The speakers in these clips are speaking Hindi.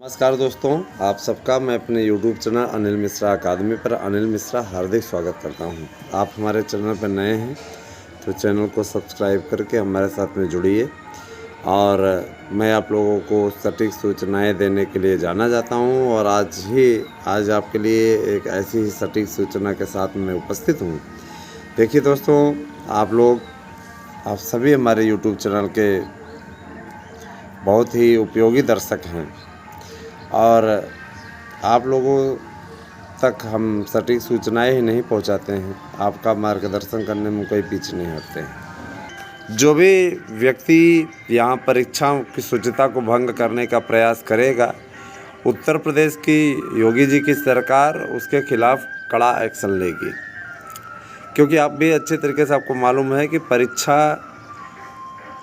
नमस्कार दोस्तों, आप सबका मैं अपने YouTube चैनल अनिल मिश्रा अकादमी पर अनिल मिश्रा हार्दिक स्वागत करता हूं। आप हमारे चैनल पर नए हैं तो चैनल को सब्सक्राइब करके हमारे साथ में जुड़िए। और मैं आप लोगों को सटीक सूचनाएं देने के लिए जाना जाता हूं और आज आपके लिए एक ऐसी ही सटीक सूचना के साथ मैं उपस्थित हूं। देखिए दोस्तों, आप सभी हमारे YouTube चैनल के बहुत ही उपयोगी दर्शक हैं और आप लोगों तक हम सटीक सूचनाएं ही नहीं पहुंचाते हैं, आपका मार्गदर्शन करने में कोई पीछे नहीं हटते हैं। जो भी व्यक्ति यहाँ परीक्षाओं की शुचिता को भंग करने का प्रयास करेगा, उत्तर प्रदेश की योगी जी की सरकार उसके खिलाफ कड़ा एक्शन लेगी। क्योंकि आप भी अच्छे तरीके से आपको मालूम है कि परीक्षा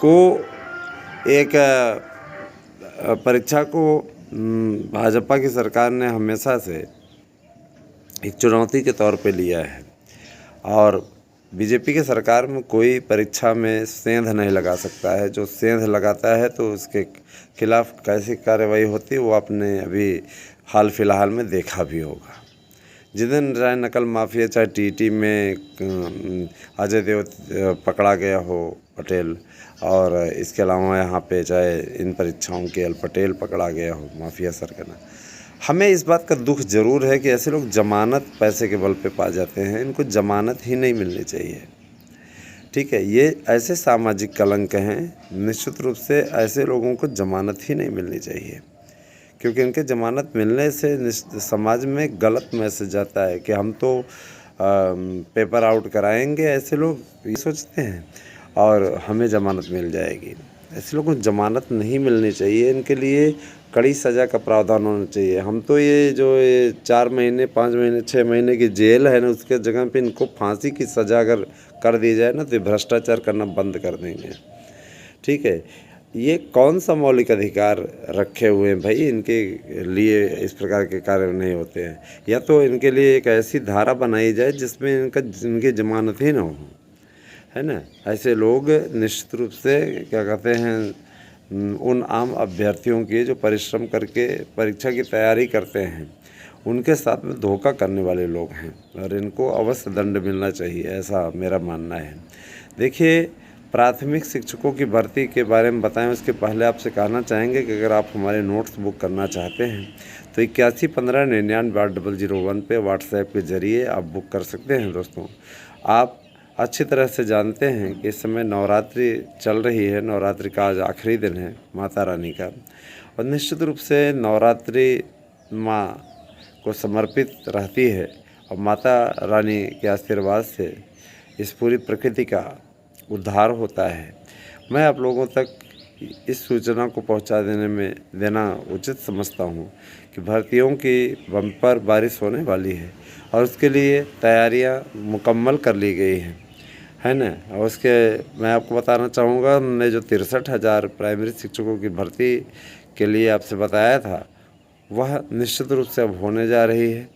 को भाजपा की सरकार ने हमेशा से एक चुनौती के तौर पे लिया है और बीजेपी की सरकार में कोई परीक्षा में सेंध नहीं लगा सकता है। जो सेंध लगाता है तो उसके खिलाफ कैसी कार्रवाई होती है वो आपने अभी हाल फिलहाल में देखा भी होगा। जिस दिन राय नकल माफिया चाहे टीटी में अजय देव पकड़ा गया हो पटेल, और इसके अलावा यहाँ पे चाहे इन परीक्षाओं के एल पटेल पकड़ा गया हो माफिया सरगना, हमें इस बात का दुख ज़रूर है कि ऐसे लोग जमानत पैसे के बल पे पा जाते हैं। इनको जमानत ही नहीं मिलनी चाहिए। ठीक है, ये ऐसे सामाजिक कलंक हैं, निश्चित रूप से ऐसे लोगों को जमानत ही नहीं मिलनी चाहिए। क्योंकि इनके जमानत मिलने से समाज में गलत मैसेज जाता है कि हम तो पेपर आउट कराएंगे, ऐसे लोग ये सोचते हैं, और हमें ज़मानत मिल जाएगी। ऐसे लोगों को ज़मानत नहीं मिलनी चाहिए। इनके लिए कड़ी सज़ा का प्रावधान होना चाहिए। हम तो ये 4 महीने 5 महीने 6 महीने की जेल है ना, उसके जगह पे इनको फांसी की सज़ा अगर कर दी जाए ना तो भ्रष्टाचार करना बंद कर देंगे। ठीक है, ये कौन सा मौलिक अधिकार रखे हुए हैं भाई, इनके लिए इस प्रकार के कार्य नहीं होते हैं। या तो इनके लिए एक ऐसी धारा बनाई जाए जिसमें इनकी जमानत ही ना हो, है ना। ऐसे लोग निश्चित रूप से क्या कहते हैं, उन आम अभ्यर्थियों की जो परिश्रम करके परीक्षा की तैयारी करते हैं उनके साथ में धोखा करने वाले लोग हैं और इनको अवश्य दंड मिलना चाहिए, ऐसा मेरा मानना है। देखिए, प्राथमिक शिक्षकों की भर्ती के बारे में बताएं उसके पहले आपसे कहना चाहेंगे कि अगर आप हमारे नोट्स बुक करना चाहते हैं तो 8115998001 पे व्हाट्सएप के ज़रिए आप बुक कर सकते हैं। दोस्तों, आप अच्छी तरह से जानते हैं कि इस समय नवरात्रि चल रही है। नवरात्रि का आज आखिरी दिन है माता रानी का, और निश्चित रूप से नवरात्रि माँ को समर्पित रहती है और माता रानी के आशीर्वाद से इस पूरी प्रकृति का उद्धार होता है। मैं आप लोगों तक इस सूचना को पहुंचा देना उचित समझता हूं कि भर्तियों की बम्पर बारिश होने वाली है और उसके लिए तैयारियां मुकम्मल कर ली गई हैं, है ना। और उसके मैं आपको बताना चाहूँगा, मैं जो 63,000 प्राइमरी शिक्षकों की भर्ती के लिए आपसे बताया था वह निश्चित रूप से अब होने जा रही है।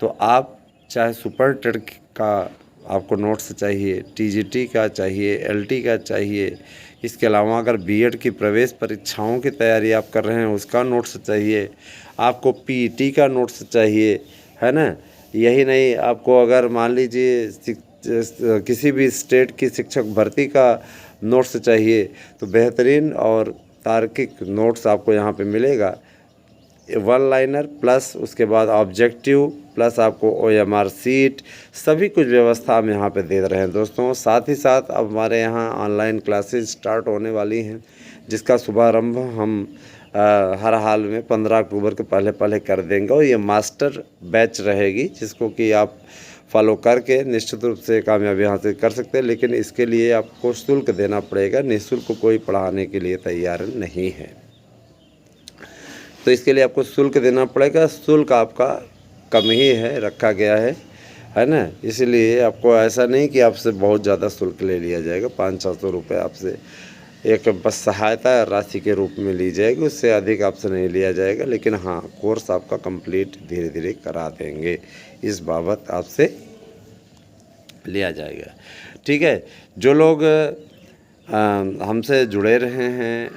तो आप चाहे सुपर टेट का आपको नोट्स चाहिए, टीजीटी का चाहिए, एलटी का चाहिए, इसके अलावा अगर बीएड की प्रवेश परीक्षाओं की तैयारी आप कर रहे हैं उसका नोट्स चाहिए, आपको पीईटी का नोट्स चाहिए, है ना। यही नहीं, आपको अगर मान लीजिए किसी भी स्टेट की शिक्षक भर्ती का नोट्स चाहिए तो बेहतरीन और तार्किक नोट्स आपको यहाँ पे मिलेगा। 1 लाइनर प्लस उसके बाद ऑब्जेक्टिव प्लस आपको OMR सीट, सभी कुछ व्यवस्था हम यहाँ पे दे रहे हैं दोस्तों। साथ ही साथ अब हमारे यहाँ ऑनलाइन क्लासेस स्टार्ट होने वाली हैं जिसका शुभारंभ हम हर हाल में 15 अक्टूबर के पहले कर देंगे, और ये मास्टर बैच रहेगी जिसको कि आप फॉलो करके निश्चित रूप से कामयाबी हासिल कर सकते हैं। लेकिन इसके लिए आपको शुल्क देना पड़ेगा, निःशुल्क कोई पढ़ाने के लिए तैयार नहीं है, तो इसके लिए आपको शुल्क देना पड़ेगा। शुल्क आपका कम ही है, रखा गया है ना। इसलिए आपको ऐसा नहीं कि आपसे बहुत ज़्यादा शुल्क ले लिया जाएगा। 500-600 रुपये आपसे एक बस सहायता राशि के रूप में ली जाएगी, उससे अधिक आपसे नहीं लिया जाएगा। लेकिन हाँ, कोर्स आपका कंप्लीट धीरे धीरे करा देंगे, इस बाबत आपसे लिया जाएगा। ठीक है, जो लोग हमसे जुड़े रहे हैं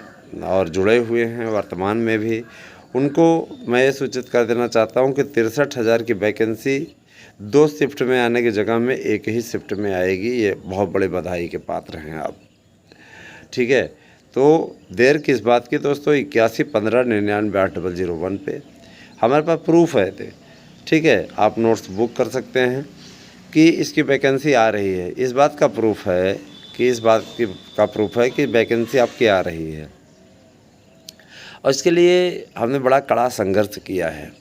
और जुड़े हुए हैं वर्तमान में भी, उनको मैं ये सूचित कर देना चाहता हूँ कि 63,000 की वैकेंसी 2 शिफ्ट में आने की जगह में 1 ही शिफ्ट में आएगी। ये बहुत बड़े बधाई के पात्र हैं आप। ठीक है, तो देर किस बात की दोस्तों, 8115998001 पे हमारे पास प्रूफ है। ठीक है, आप नोट्स बुक कर सकते हैं कि इसकी वैकेंसी आ रही है। इस बात का प्रूफ है कि वैकेंसी आपकी आ रही है, और इसके लिए हमने बड़ा कड़ा संघर्ष किया है,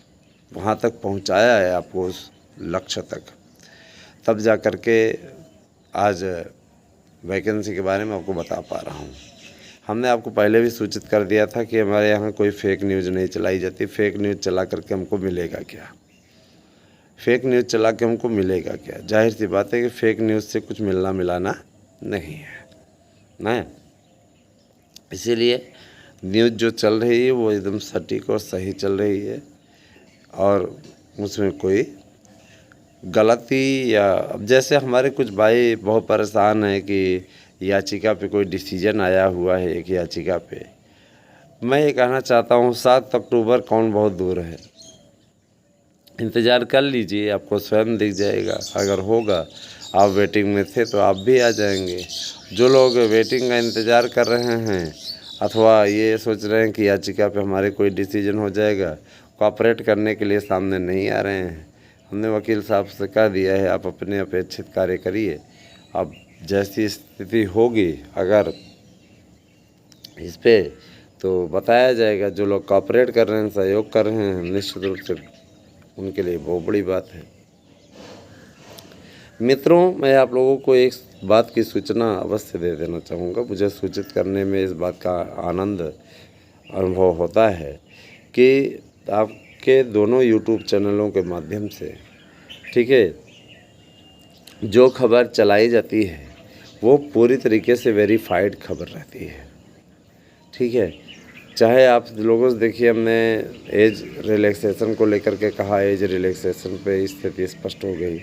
वहाँ तक पहुँचाया है आपको उस लक्ष्य तक, तब जा कर के आज वैकेंसी के बारे में आपको बता पा रहा हूँ। हमने आपको पहले भी सूचित कर दिया था कि हमारे यहाँ कोई फेक न्यूज़ नहीं चलाई जाती। फेक न्यूज़ चला करके हमको मिलेगा क्या? फेक न्यूज़ चला के हमको मिलेगा क्या? जाहिर सी बात है कि फेक न्यूज़ से कुछ मिलना मिलाना नहीं है ना। इसीलिए न्यूज़ जो चल रही है वो एकदम सटीक और सही चल रही है, और उसमें कोई गलती या अब जैसे हमारे कुछ भाई बहुत परेशान हैं कि याचिका पे कोई डिसीजन आया हुआ है एक याचिका पे। मैं ये कहना चाहता हूँ 7 अक्टूबर कौन बहुत दूर है, इंतज़ार कर लीजिए, आपको स्वयं दिख जाएगा। अगर होगा, आप वेटिंग में थे तो आप भी आ जाएंगे। जो लोग वेटिंग का इंतज़ार कर रहे हैं अथवा ये सोच रहे हैं कि याचिका पे हमारे कोई डिसीजन हो जाएगा, कोऑपरेट करने के लिए सामने नहीं आ रहे हैं। हमने वकील साहब से कह दिया है आप अपने अपेक्षित कार्य करिए। अब जैसी स्थिति होगी अगर इस पे तो बताया जाएगा। जो लोग कोऑपरेट कर रहे हैं, सहयोग कर रहे हैं, निश्चित रूप से उनके लिए बहुत बड़ी बात है। मित्रों, मैं आप लोगों को एक बात की सूचना अवश्य दे देना चाहूँगा। मुझे सूचित करने में इस बात का आनंद अनुभव होता है कि आपके दोनों यूट्यूब चैनलों के माध्यम से, ठीक है, जो खबर चलाई जाती है वो पूरी तरीके से वेरीफाइड खबर रहती है। ठीक है, चाहे आप लोगों से देखिए, हमने एज रिलैक्सेशन को लेकर के कहा, एज रिलैक्सेशन पे स्थिति स्पष्ट हो गई।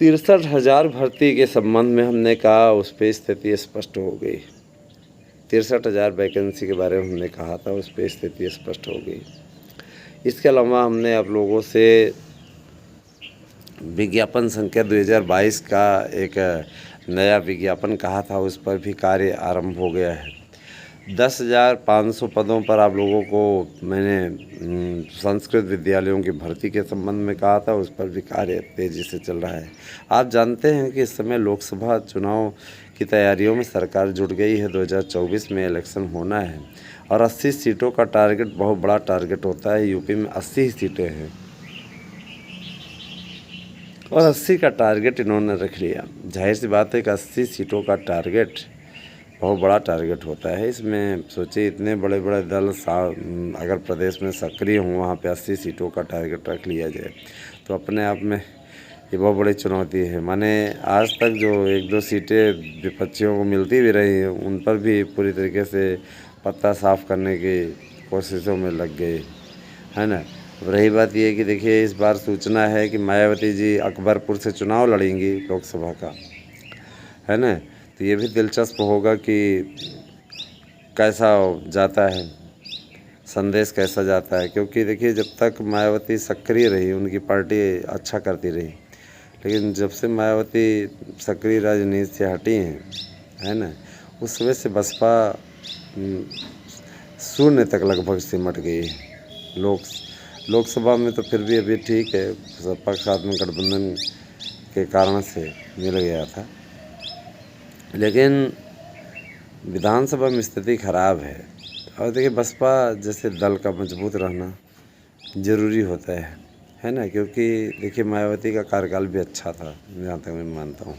63,000 भर्ती के संबंध में हमने कहा, उस पर स्थिति स्पष्ट हो गई। 63,000 वैकेंसी के बारे में हमने कहा था, उस पर स्थिति स्पष्ट हो गई। इसके अलावा हमने आप लोगों से विज्ञापन संख्या 2022 का एक नया विज्ञापन कहा था, उस पर भी कार्य आरंभ हो गया है। 10,500 पदों पर आप लोगों को मैंने संस्कृत विद्यालयों की भर्ती के संबंध में कहा था, उस पर भी कार्य तेज़ी से चल रहा है। आप जानते हैं कि इस समय लोकसभा चुनाव की तैयारियों में सरकार जुट गई है। 2024 में इलेक्शन होना है और 80 सीटों का टारगेट बहुत बड़ा टारगेट होता है। यूपी में 80 सीटें हैं और 80 का टारगेट इन्होंने रख लिया। जाहिर सी बात है कि 80 सीटों का टारगेट बहुत बड़ा टारगेट होता है। इसमें सोचिए, इतने बड़े बड़े दल अगर प्रदेश में सक्रिय हों, वहाँ पे 80 सीटों का टारगेट रख लिया जाए तो अपने आप में ये बहुत बड़ी चुनौती है। माने आज तक जो 1-2 सीटें विपक्षियों को मिलती भी रही हैं, उन पर भी पूरी तरीके से पत्ता साफ करने की कोशिशों में लग गए, है ना। अब रही बात ये कि देखिए, इस बार सूचना है कि मायावती जी अकबरपुर से चुनाव लड़ेंगी लोकसभा का, है ना। तो ये भी दिलचस्प होगा कि कैसा जाता है, संदेश कैसा जाता है। क्योंकि देखिए, जब तक मायावती सक्रिय रही, उनकी पार्टी अच्छा करती रही, लेकिन जब से मायावती सक्रिय राजनीति से हटी हैं, है ना, उस समय से बसपा शून्य तक लगभग सिमट गई है। लोकसभा में तो फिर भी अभी ठीक है, सपा के साथ में गठबंधन के कारण से मिल गया था, लेकिन विधानसभा में स्थिति खराब है। और देखिए, बसपा जैसे दल का मजबूत रहना ज़रूरी होता है ना। क्योंकि देखिए, मायावती का कार्यकाल भी अच्छा था, जहाँ तक मैं मानता हूँ।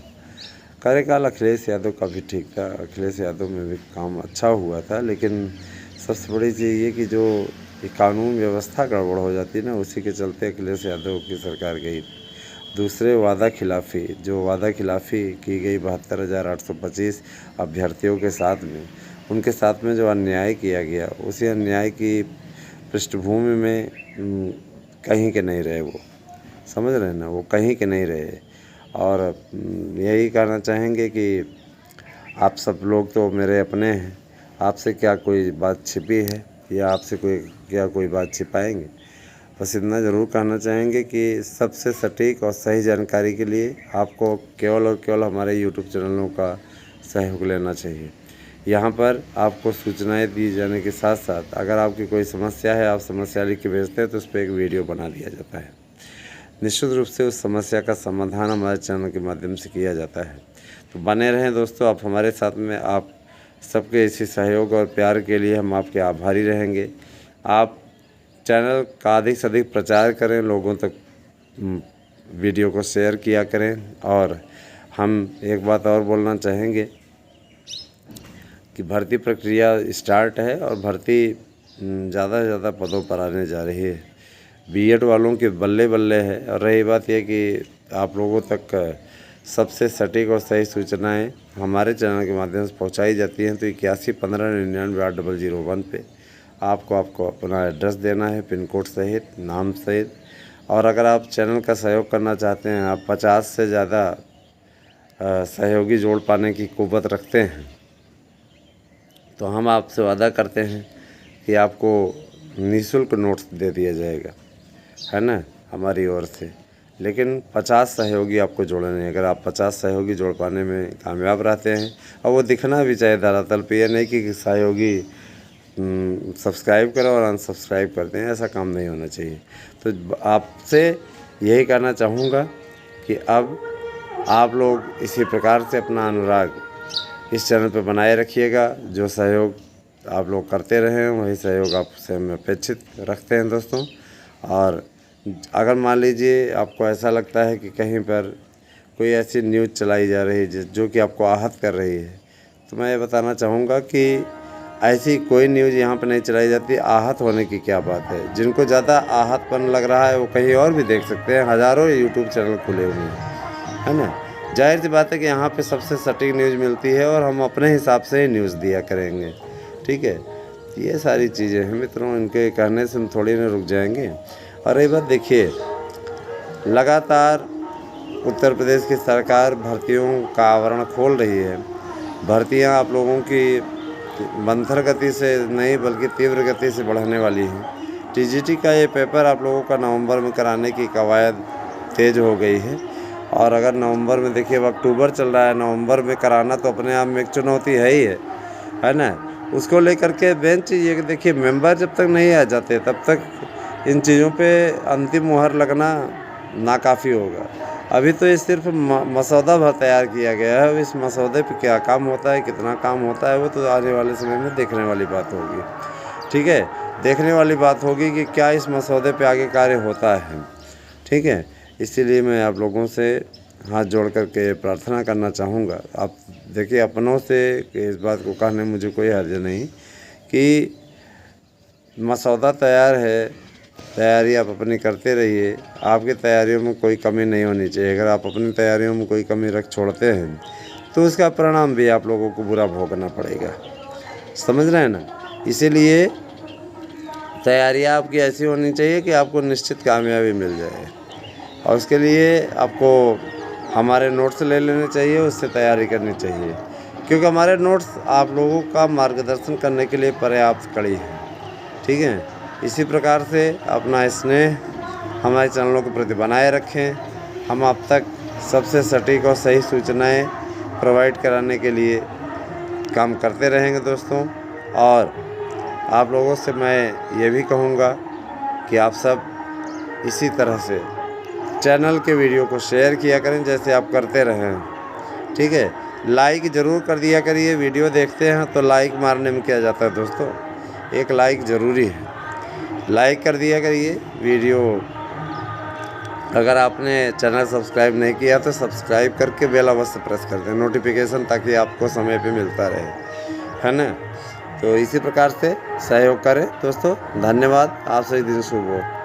कार्यकाल अखिलेश यादव का भी ठीक था, अखिलेश यादव में भी काम अच्छा हुआ था, लेकिन सबसे बड़ी चीज़ ये कि जो ये कानून व्यवस्था गड़बड़ हो जाती है ना, उसी के चलते अखिलेश यादव की सरकार गई। दूसरे वादा खिलाफ़ी की गई 72,825 अभ्यर्थियों के साथ में, उनके साथ में जो अन्याय किया गया, उसी अन्याय की पृष्ठभूमि में कहीं के नहीं रहे वो, समझ रहे हैं ना, वो कहीं के नहीं रहे। और यही कहना चाहेंगे कि आप सब लोग तो मेरे अपने हैं, आपसे क्या कोई बात छिपी है या आपसे कोई बात छिपाएंगे। बस इतना ज़रूर कहना चाहेंगे कि सबसे सटीक और सही जानकारी के लिए आपको केवल और केवल हमारे यूट्यूब चैनलों का सहयोग लेना चाहिए। यहाँ पर आपको सूचनाएं दी जाने के साथ साथ अगर आपकी कोई समस्या है, आप समस्या लिख के भेजते हैं तो उस पर एक वीडियो बना दिया जाता है। निश्चित रूप से उस समस्या का समाधान हमारे चैनल के माध्यम से किया जाता है। तो बने रहें दोस्तों आप हमारे साथ में। आप सबके इसी सहयोग और प्यार के लिए हम आपके आभारी रहेंगे। आप चैनल का अधिक से अधिक प्रचार करें, लोगों तक वीडियो को शेयर किया करें। और हम एक बात और बोलना चाहेंगे कि भर्ती प्रक्रिया स्टार्ट है और भर्ती ज़्यादा से ज़्यादा पदों पर आने जा रही है। बीएड वालों के बल्ले बल्ले है। और रही बात यह कि आप लोगों तक सबसे सटीक और सही सूचनाएं हमारे चैनल के माध्यम से पहुंचाई जाती हैं। तो 8115998001 पे आपको अपना एड्रेस देना है, पिन कोड सहित, नाम सहित। और अगर आप चैनल का सहयोग करना चाहते हैं, आप 50 से ज़्यादा सहयोगी जोड़ पाने की कुव्वत रखते हैं, तो हम आपसे वादा करते हैं कि आपको निःशुल्क नोट्स दे दिया जाएगा, है ना, हमारी ओर से। लेकिन 50 सहयोगी आपको जोड़ने हैं। अगर आप 50 सहयोगी जोड़ पाने में कामयाब रहते हैं, और वो दिखना भी चाहिए धरातल पे, यह नहीं कि सहयोगी सब्सक्राइब करो और अनसब्सक्राइब करते हैं, ऐसा काम नहीं होना चाहिए। तो आपसे यही कहना चाहूँगा कि अब आप लोग इसी प्रकार से अपना अनुराग इस चैनल पे बनाए रखिएगा। जो सहयोग आप लोग करते रहें वही सहयोग आपसे हम अपेक्षित रखते हैं दोस्तों। और अगर मान लीजिए आपको ऐसा लगता है कि कहीं पर कोई ऐसी न्यूज़ चलाई जा रही है जो कि आपको आहत कर रही है, तो मैं ये बताना चाहूँगा कि ऐसी कोई न्यूज़ यहाँ पर नहीं चलाई जाती। आहत होने की क्या बात है। जिनको ज़्यादा आहतपन लग रहा है वो कहीं और भी देख सकते हैं। हज़ारों यूट्यूब चैनल खुले हुए हैं, है ना। जाहिर सी बात है कि यहाँ पे सबसे सटीक न्यूज़ मिलती है और हम अपने हिसाब से ही न्यूज़ दिया करेंगे, ठीक है। ये सारी चीज़ें हैं मित्रों, इनके कहने से हम थोड़ी ना रुक जाएंगे। और ये बात देखिए, लगातार उत्तर प्रदेश की सरकार भर्तियों का आवरण खोल रही है। भर्तियां आप लोगों की मंथर गति से नहीं बल्कि तीव्र गति से बढ़ने वाली हैं। टीजीटी का ये पेपर आप लोगों का नवंबर में कराने की कवायद तेज़ हो गई है। और अगर नवंबर में, देखिए अब अक्टूबर चल रहा है, नवंबर में कराना तो अपने आप में एक चुनौती है ही है ना। उसको लेकर के बेंच, ये देखिए मेंबर जब तक नहीं आ जाते तब तक इन चीज़ों पे अंतिम मुहर लगना नाकाफ़ी होगा। अभी तो ये सिर्फ मसौदा भर तैयार किया गया है। अब इस मसौदे पे क्या काम होता है, कितना काम होता है, वो तो आने वाले समय में देखने वाली बात होगी, ठीक है। देखने वाली बात होगी कि क्या इस मसौदे पे आगे कार्य होता है, ठीक है। इसीलिए मैं आप लोगों से हाथ जोड़ कर के प्रार्थना करना चाहूँगा। आप देखिए अपनों से इस बात को कहने मुझे कोई हर्ज नहीं कि मसौदा तैयार है, तैयारी आप अपनी करते रहिए। आपकी तैयारियों में कोई कमी नहीं होनी चाहिए। अगर आप अपनी तैयारियों में कोई कमी रख छोड़ते हैं तो उसका परिणाम भी आप लोगों को बुरा भोगना पड़ेगा, समझ रहे हैं ना। इसीलिए तैयारियाँ आपकी ऐसी होनी चाहिए कि आपको निश्चित कामयाबी मिल जाए। और उसके लिए आपको हमारे नोट्स ले लेने चाहिए, उससे तैयारी करनी चाहिए, क्योंकि हमारे नोट्स आप लोगों का मार्गदर्शन करने के लिए पर्याप्त कड़ी है, ठीक है। इसी प्रकार से अपना स्नेह हमारे चैनलों के प्रति बनाए रखें। हम आप तक सबसे सटीक और सही सूचनाएं प्रोवाइड कराने के लिए काम करते रहेंगे दोस्तों। और आप लोगों से मैं ये भी कहूँगा कि आप सब इसी तरह से चैनल के वीडियो को शेयर किया करें जैसे आप करते रहें, ठीक है। लाइक ज़रूर कर दिया करिए। वीडियो देखते हैं तो लाइक मारने में क्या जाता है दोस्तों, एक लाइक ज़रूरी है। लाइक कर दिया करिए वीडियो। अगर आपने चैनल सब्सक्राइब नहीं किया तो सब्सक्राइब करके बेल अवश्य प्रेस कर दें, नोटिफिकेशन, ताकि आपको समय पे मिलता रहे, है ना। तो इसी प्रकार से सहयोग करें दोस्तों। धन्यवाद। आप सभी दिन शुभ हो।